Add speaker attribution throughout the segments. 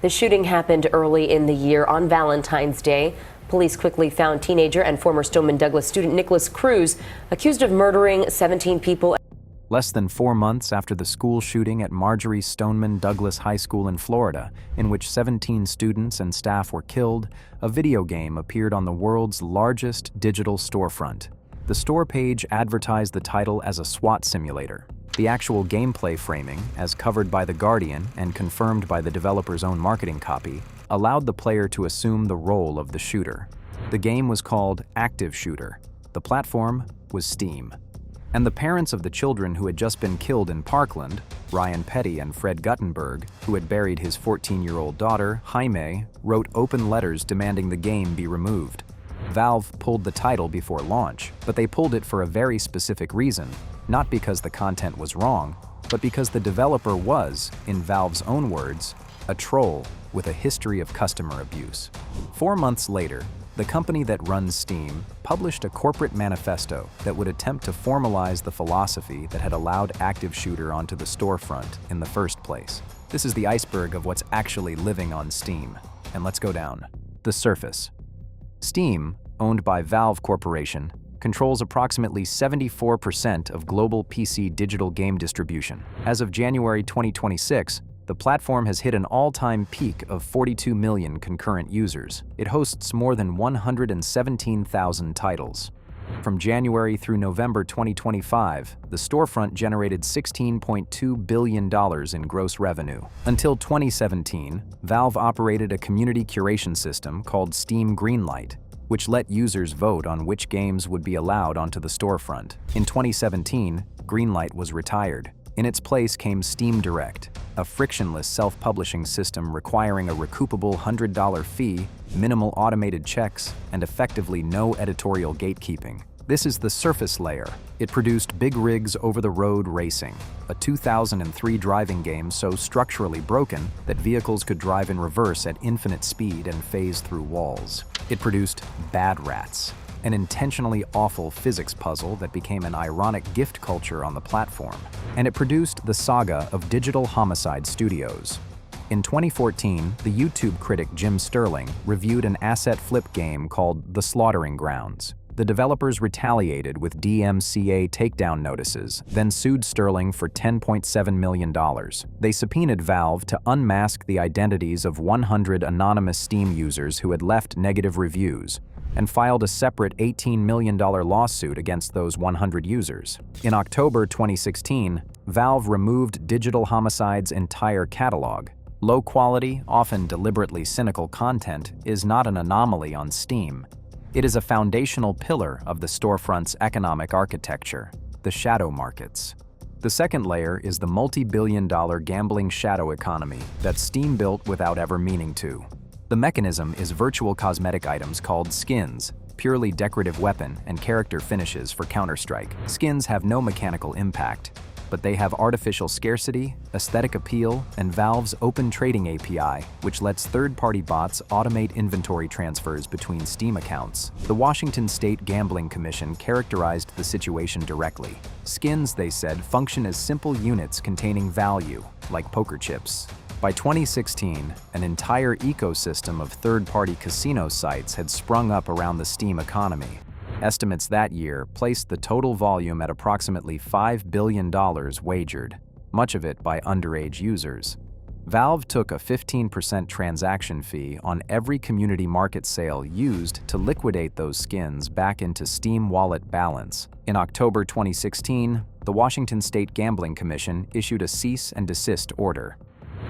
Speaker 1: The shooting happened early in the year on Valentine's Day. Police quickly found teenager and former Stoneman Douglas student Nicholas Cruz accused of murdering 17 people.
Speaker 2: Less than 4 months after the school shooting at Marjorie Stoneman Douglas High School in Florida, in which 17 students and staff were killed, a video game appeared on the world's largest digital storefront. The store page advertised the title as a SWAT simulator. The actual gameplay framing, as covered by The Guardian and confirmed by the developer's own marketing copy, allowed the player to assume the role of the shooter. The game was called Active Shooter. The platform was Steam. And the parents of the children who had just been killed in Parkland, Ryan Petty and Fred Guttenberg, who had buried his 14-year-old daughter, Jaime, wrote open letters demanding the game be removed. Valve pulled the title before launch, but they pulled it for a very specific reason, not because the content was wrong, but because the developer was, in Valve's own words, a troll with a history of customer abuse. 4 months later, the company that runs Steam published a corporate manifesto that would attempt to formalize the philosophy that had allowed Active Shooter onto the storefront in the first place. This is the iceberg of what's actually living on Steam. And let's go down. The surface. Steam, owned by Valve Corporation, controls approximately 74% of global PC digital game distribution. As of January 2026, the platform has hit an all-time peak of 42 million concurrent users. It hosts more than 117,000 titles. From January through November 2025, the storefront generated $16.2 billion in gross revenue. Until 2017, Valve operated a community curation system called Steam Greenlight, which let users vote on which games would be allowed onto the storefront. In 2017, Greenlight was retired. In its place came Steam Direct, a frictionless self-publishing system requiring a recoupable $100 fee, minimal automated checks, and effectively no editorial gatekeeping. This is the surface layer. It produced Big Rigs Over-the-Road Racing, a 2003 driving game so structurally broken that vehicles could drive in reverse at infinite speed and phase through walls. It produced Bad Rats, an intentionally awful physics puzzle that became an ironic gift culture on the platform. And it produced the saga of Digital Homicide Studios. In 2014, the YouTube critic Jim Sterling reviewed an asset flip game called The Slaughtering Grounds. The developers retaliated with DMCA takedown notices, then sued Sterling for $10.7 million. They subpoenaed Valve to unmask the identities of 100 anonymous Steam users who had left negative reviews, and filed a separate $18 million lawsuit against those 100 users. In October 2016, Valve removed Digital Homicide's entire catalog. Low-quality, often deliberately cynical content is not an anomaly on Steam. It is a foundational pillar of the storefront's economic architecture, the shadow markets. The second layer is the multi-billion-dollar gambling shadow economy that Steam built without ever meaning to. The mechanism is virtual cosmetic items called skins, purely decorative weapon and character finishes for Counter-Strike. Skins have no mechanical impact, but they have artificial scarcity, aesthetic appeal, and Valve's Open Trading API, which lets third-party bots automate inventory transfers between Steam accounts. The Washington State Gambling Commission characterized the situation directly. Skins, they said, function as simple units containing value, like poker chips. By 2016, an entire ecosystem of third-party casino sites had sprung up around the Steam economy. Estimates that year placed the total volume at approximately $5 billion wagered, much of it by underage users. Valve took a 15% transaction fee on every community market sale used to liquidate those skins back into Steam wallet balance. In October 2016, the Washington State Gambling Commission issued a cease and desist order.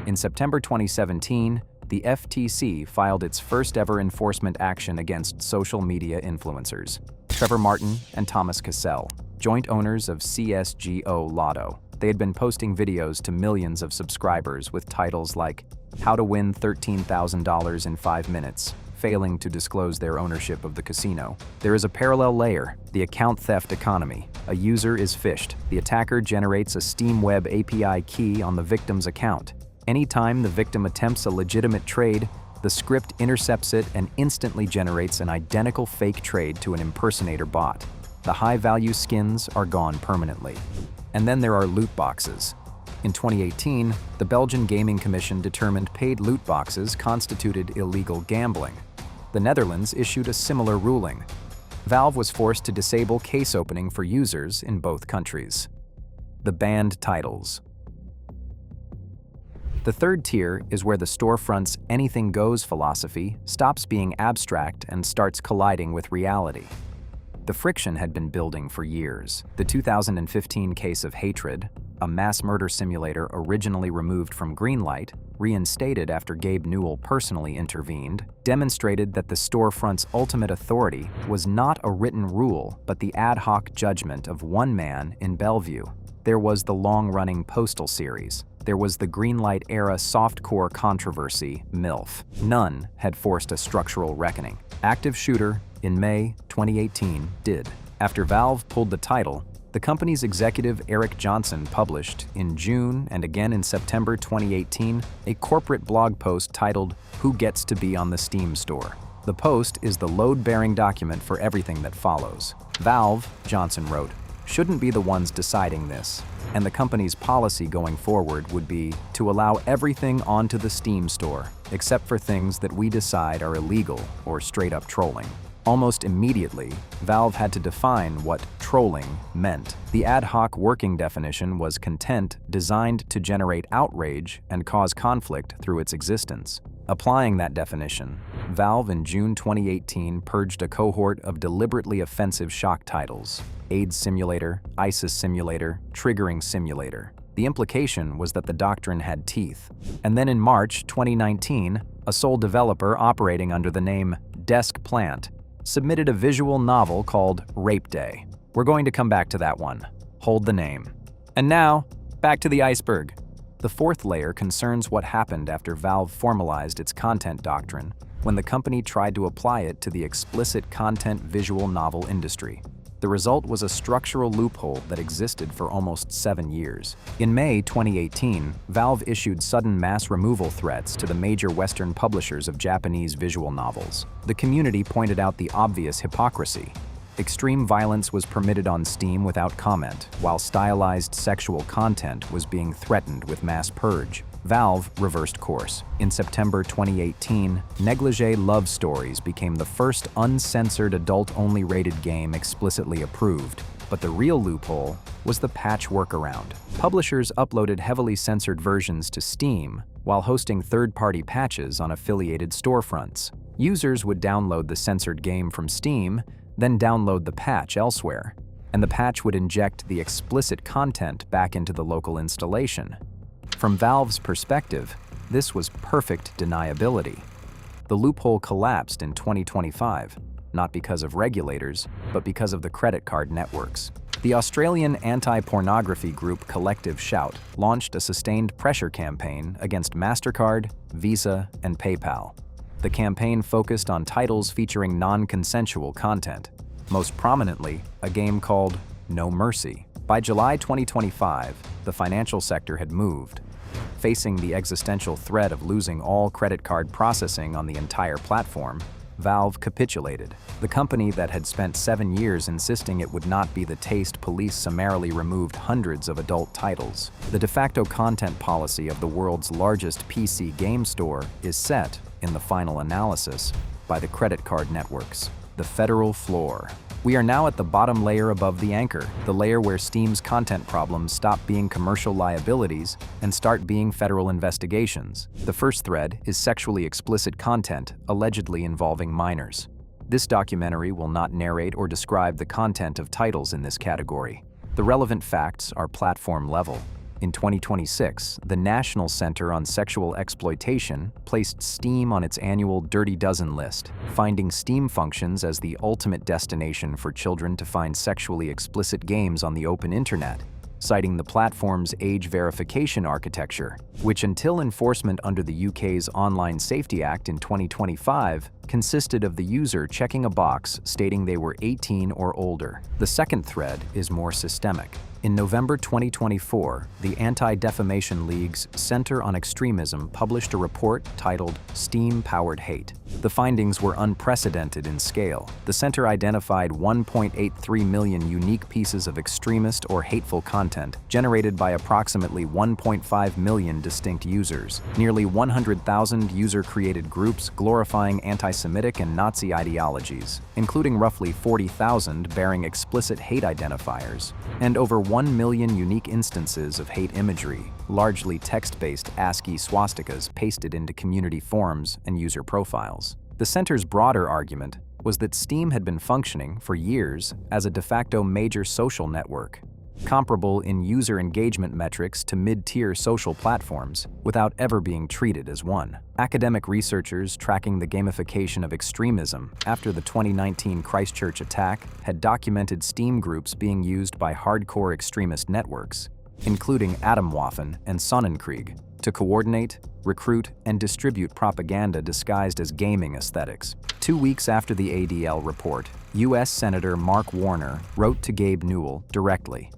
Speaker 2: In September 2017, the FTC filed its first-ever enforcement action against social media influencers. Trevor Martin and Thomas Cassell, joint owners of CSGO Lotto. They had been posting videos to millions of subscribers with titles like How to Win $13,000 in 5 Minutes, failing to disclose their ownership of the casino. There is a parallel layer, the account theft economy. A user is phished. The attacker generates a Steam Web API key on the victim's account. Anytime the victim attempts a legitimate trade, the script intercepts it and instantly generates an identical fake trade to an impersonator bot. The high-value skins are gone permanently. And then there are loot boxes. In 2018, the Belgian Gaming Commission determined paid loot boxes constituted illegal gambling. The Netherlands issued a similar ruling. Valve was forced to disable case opening for users in both countries. The banned titles. The third tier is where the storefront's anything goes philosophy stops being abstract and starts colliding with reality. The friction had been building for years. The 2015 case of Hatred, a mass murder simulator originally removed from Greenlight, reinstated after Gabe Newell personally intervened, demonstrated that the storefront's ultimate authority was not a written rule, but the ad hoc judgment of one man in Bellevue. There was the long-running Postal series. There was the Greenlight-era softcore controversy, MILF. None had forced a structural reckoning. Active Shooter, in May 2018, did. After Valve pulled the title, the company's executive Eric Johnson published, in June and again in September 2018, a corporate blog post titled, "Who Gets to Be on the Steam Store?" The post is the load-bearing document for everything that follows. Valve, Johnson wrote, shouldn't be the ones deciding this, and the company's policy going forward would be to allow everything onto the Steam store, except for things that we decide are illegal or straight-up trolling. Almost immediately, Valve had to define what trolling meant. The ad hoc working definition was content designed to generate outrage and cause conflict through its existence. Applying that definition, Valve in June 2018 purged a cohort of deliberately offensive shock titles: AIDS Simulator, ISIS Simulator, Triggering Simulator. The implication was that the doctrine had teeth. And then in March 2019, a sole developer operating under the name Desk Plant submitted a visual novel called Rape Day. We're going to come back to that one. Hold the name. And now, back to the iceberg. The fourth layer concerns what happened after Valve formalized its content doctrine when the company tried to apply it to the explicit content visual novel industry. The result was a structural loophole that existed for almost 7 years. In May 2018, Valve issued sudden mass removal threats to the major Western publishers of Japanese visual novels. The community pointed out the obvious hypocrisy. Extreme violence was permitted on Steam without comment, while stylized sexual content was being threatened with mass purge. Valve reversed course. In September 2018, Negligee Love Stories became the first uncensored adult-only rated game explicitly approved. But the real loophole was the patch workaround. Publishers uploaded heavily censored versions to Steam while hosting third-party patches on affiliated storefronts. Users would download the censored game from Steam, then download the patch elsewhere, and the patch would inject the explicit content back into the local installation. From Valve's perspective, this was perfect deniability. The loophole collapsed in 2025, not because of regulators, but because of the credit card networks. The Australian anti-pornography group Collective Shout launched a sustained pressure campaign against MasterCard, Visa, and PayPal. The campaign focused on titles featuring non-consensual content, most prominently a game called No Mercy. By July 2025, the financial sector had moved. Facing the existential threat of losing all credit card processing on the entire platform, Valve capitulated. The company that had spent 7 years insisting it would not be the taste police summarily removed hundreds of adult titles. The de facto content policy of the world's largest PC game store is set, in the final analysis, by the credit card networks, the federal floor. We are now at the bottom layer above the anchor, the layer where Steam's content problems stop being commercial liabilities and start being federal investigations. The first thread is sexually explicit content allegedly involving minors. This documentary will not narrate or describe the content of titles in this category. The relevant facts are platform level. In 2026, the National Center on Sexual Exploitation placed Steam on its annual Dirty Dozen list, finding Steam functions as the ultimate destination for children to find sexually explicit games on the open internet, citing the platform's age verification architecture, which until enforcement under the UK's Online Safety Act in 2025, consisted of the user checking a box stating they were 18 or older. The second thread is more systemic. In November 2024, the Anti-Defamation League's Center on Extremism published a report titled Steam-Powered Hate. The findings were unprecedented in scale. The center identified 1.83 million unique pieces of extremist or hateful content generated by approximately 1.5 million distinct users, nearly 100,000 user-created groups glorifying anti-Semitic and Nazi ideologies, including roughly 40,000 bearing explicit hate identifiers, and over 1 million unique instances of hate imagery, largely text-based ASCII swastikas pasted into community forums and user profiles. The center's broader argument was that Steam had been functioning for years as a de facto major social network, comparable in user engagement metrics to mid-tier social platforms without ever being treated as one. Academic researchers tracking the gamification of extremism after the 2019 Christchurch attack had documented Steam groups being used by hardcore extremist networks, including Atomwaffen and Sonnenkrieg, to coordinate, recruit, and distribute propaganda disguised as gaming aesthetics. 2 weeks after the ADL report, U.S. Senator Mark Warner wrote to Gabe Newell directly.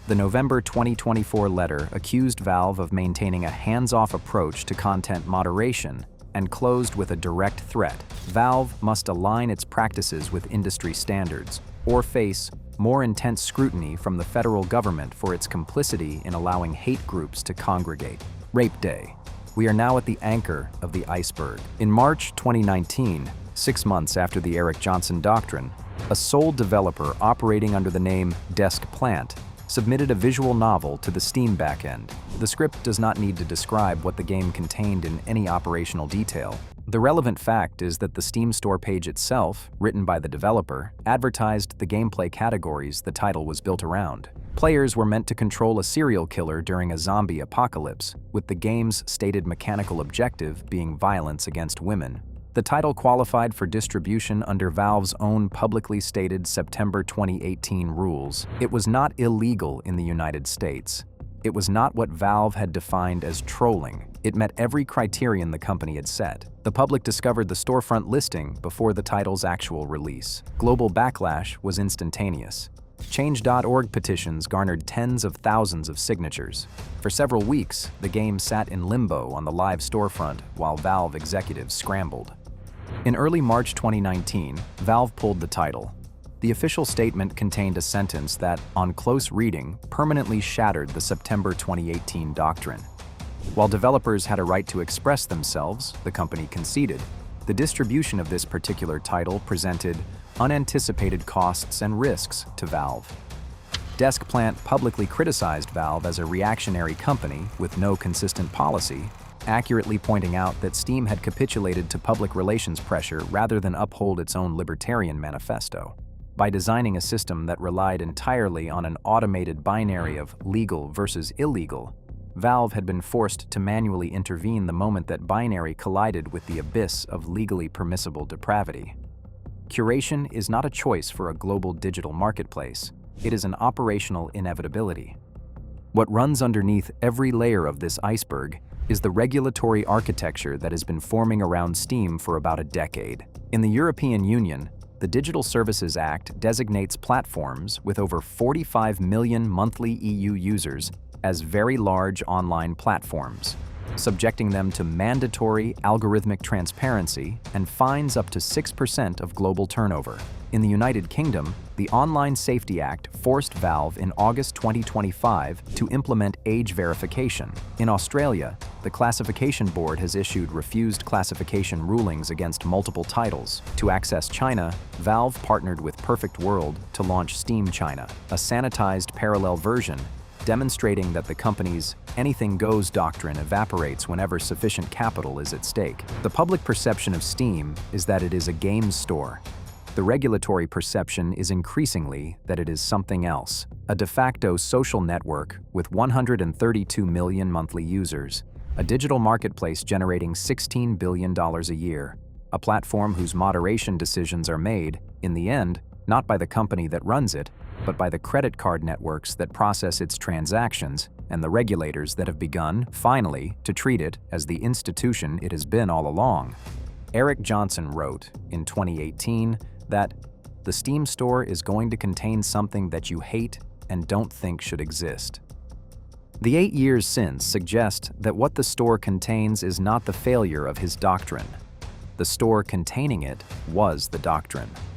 Speaker 2: The November 2024 letter accused Valve of maintaining a hands-off approach to content moderation and closed with a direct threat. Valve must align its practices with industry standards or face more intense scrutiny from the federal government for its complicity in allowing hate groups to congregate. Rape Day. We are now at the anchor of the iceberg. In March 2019, 6 months after the Eric Johnson doctrine, a sole developer operating under the name Desk Plant submitted a visual novel to the Steam backend. The script does not need to describe what the game contained in any operational detail. The relevant fact is that the Steam store page itself, written by the developer, advertised the gameplay categories the title was built around. Players were meant to control a serial killer during a zombie apocalypse, with the game's stated mechanical objective being violence against women. The title qualified for distribution under Valve's own publicly stated September 2018 rules. It was not illegal in the United States. It was not what Valve had defined as trolling. It met every criterion the company had set. The public discovered the storefront listing before the title's actual release. Global backlash was instantaneous. Change.org petitions garnered tens of thousands of signatures. For several weeks, the game sat in limbo on the live storefront while Valve executives scrambled. In early March 2019, Valve pulled the title. The official statement contained a sentence that, on close reading, permanently shattered the September 2018 doctrine. While developers had a right to express themselves, the company conceded, the distribution of this particular title presented unanticipated costs and risks to Valve. Desk Plant publicly criticized Valve as a reactionary company with no consistent policy, accurately pointing out that Steam had capitulated to public relations pressure rather than uphold its own libertarian manifesto. By designing a system that relied entirely on an automated binary of legal versus illegal, Valve had been forced to manually intervene the moment that binary collided with the abyss of legally permissible depravity. Curation is not a choice for a global digital marketplace. It is an operational inevitability. What runs underneath every layer of this iceberg is the regulatory architecture that has been forming around Steam for about a decade. In the European Union, the Digital Services Act designates platforms with over 45 million monthly EU users as very large online platforms, subjecting them to mandatory algorithmic transparency and fines up to 6% of global turnover. In the United Kingdom, the Online Safety Act forced Valve in August 2025 to implement age verification. In Australia, the Classification Board has issued refused classification rulings against multiple titles. To access China, Valve partnered with Perfect World to launch Steam China, a sanitized parallel version demonstrating that the company's anything goes doctrine evaporates whenever sufficient capital is at stake. The public perception of Steam is that it is a games store. The regulatory perception is increasingly that it is something else, a de facto social network with 132 million monthly users, a digital marketplace generating $16 billion a year, a platform whose moderation decisions are made, in the end, not by the company that runs it, but by the credit card networks that process its transactions and the regulators that have begun, finally, to treat it as the institution it has been all along. Eric Johnson wrote, in 2018, that the Steam store is going to contain something that you hate and don't think should exist. The 8 years since suggest that what the store contains is not the failure of his doctrine. The store containing it was the doctrine.